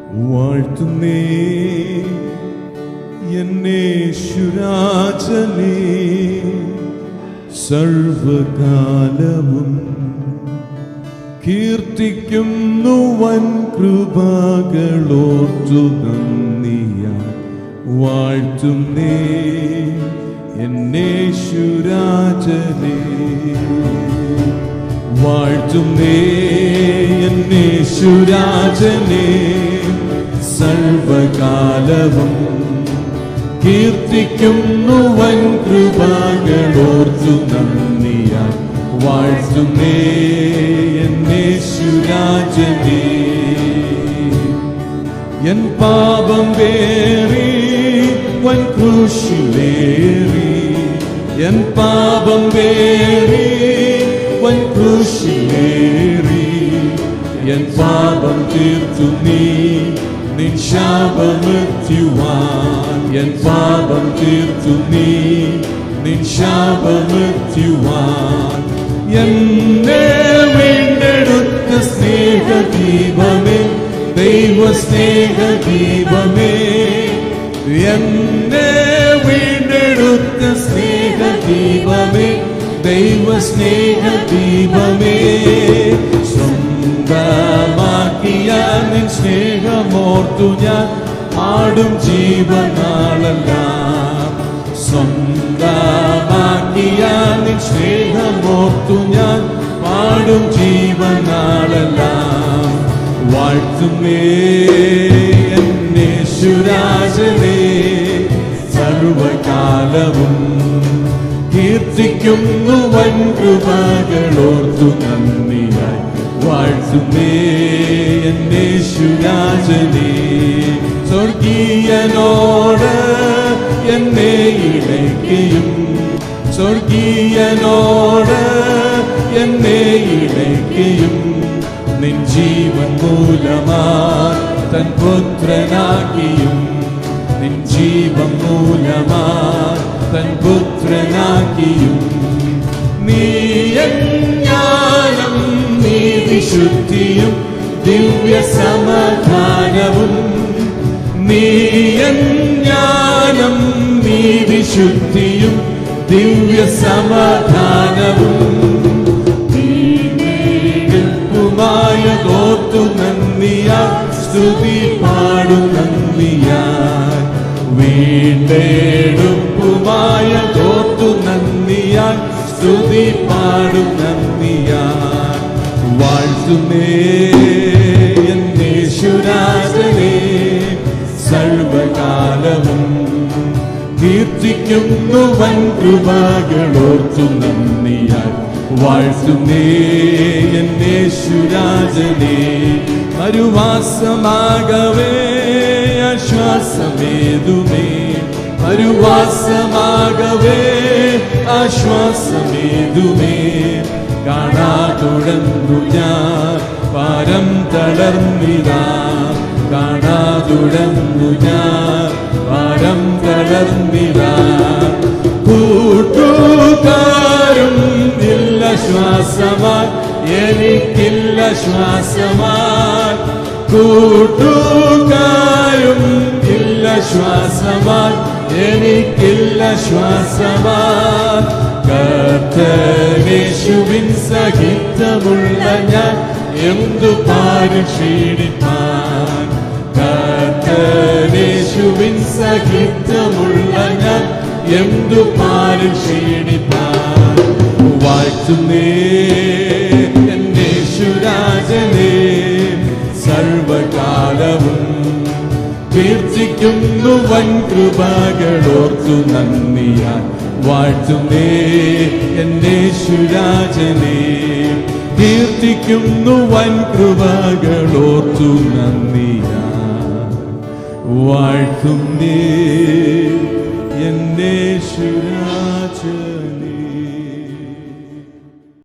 വാഴ്ത്തുന്നേ എന്നേശുരാജനേ, സർവകാലവും കീർത്തിക്കുന്നു വൻ കൃപകളോർത്തു നന്ദിയാൽ. വാഴ്ത്തുന്നേ എന്നേശുരാജനേ, വാഴ്ത്തുന്നേ എന്നേശുരാജനേ, സർവകാലവും കീർത്തിക്കുന്നു വൻ കൃപകളോർത്തു നന്ദിയാൽ. വാഴ്ത്തുന്നേ എന്നേശുരാജനേ, എൻ പാപം വേറി വൻ ക്രൂശിലേറി, എൻ പാപം വേറി വൻ ക്രൂശിലേറി, എൻ പാപം തീർത്തു നീ നിൻ ശാപമൃത്യുവാൻ, എൻ പാപം തീർത്തു നീ നിൻ ശാപമൃത്യുവാൻ. എന്നെ വീണ്ടെടുത്ത സ്നേഹദീപമേ, ദൈവ സ്നേഹദീപമേ, എന്നെ വീണ്ടെടുത്ത സ്നേഹദീപമേ, ദൈവ സ്നേഹദീപമേ, സ്വന്തമാക്കിയ നിൻ സ്നേഹമോർത്തു ഞാൻ പാടും ജീവനാളെല്ലാം. സ്വന്തമാക്കിയ നിൻ സ്നേഹമോർത്തു ഞാൻ പാടും ജീവനാളെല്ലാം. വാഴ്ത്തുന്നേ എന്നേശുരാജനേ, സർവകാലവും കീർത്തിക്കുന്നു വൻ കൃപകളോർത്തു നന്ദിയായി. വാഴ്ത്തുന്നേ എന്നേശുരാജനേ, സ്വർഗീയനോട് എന്നെ ഇടയ്ക്കയും, സ്വർഗീയനോട് എന്നെ ഇടയ്ക്കയും, നിൻ ജീവൻ മൂലമായി തൻ പുത്രനാക്കിയും, നിൻ ജീവൻ മൂലമായി തൻ പുത്രനാക്കിയും. നീ ജ്ഞാനം നീതിശുദ്ധിയും ദിവ്യ സമാധാനവും, നീ ജ്ഞാനം നീതിശുദ്ധിയും ദിവ്യ സമാധാനവും, ോർത്തു നന്ദിയാൽ സ്തുതി പാടും നന്ദിയാൽ, വീണ്ടെടുപ്പുമായ ഓർത്തു നന്ദിയാൽ സ്തുതി പാടും നന്ദിയാൽ. വാഴ്ത്തുന്നേ എന്നേശുരാജനേ, സർവകാലവും കീർത്തിക്കുന്നു വൻ കൃപകളോർത്തു നന്ദിയാൽ. വാഴ്ത്തുന്നേ എന്നേശുരാജനേ, മരുവാസമാകവേ ആശ്വാസമേതുമേ, മരുവാസമാകവേ ആശ്വാസമേതുമേ. കാണാതുടന്നു ഞാൻ പാരം തളർന്നിതാ, കാണാതുടന്നു ഞാൻ പാരം തളർന്നിതാ. കൂട്ടുകാരും ഇല്ല ശ്വാസമായി എനിക്കില്ല ശ്വാസമായി, കൂട്ടുകാരും ഇല്ല ശ്വാസമായി എനിക്കില്ല ശ്വാസമായി. കർത്തനേശുവിൻ സഹിതമുള്ള ഞാൻ എന്തു പാരും ക്ഷീണിപ്പാൻ, കർത്തനേശുവിൻ സഹിതമുള്ള ഞാൻ എന്തു പാരും ക്ഷീണിപ്പാൻ. വാഴ്ത്തുന്നേ എന്നേശുരാജനേ, സർവകാലവും കീർത്തിക്കുന്നു വൻ കൃപകളോർത്തു നന്ദിയാൽ. വാഴ്ത്തുന്നേ എന്നേശുരാജനേ, കീർത്തിക്കുന്നു വൻ കൃപകളോർത്തു നന്ദിയാൽ. വാഴ്ത്തുന്നേ എന്നേശുരാജനേ.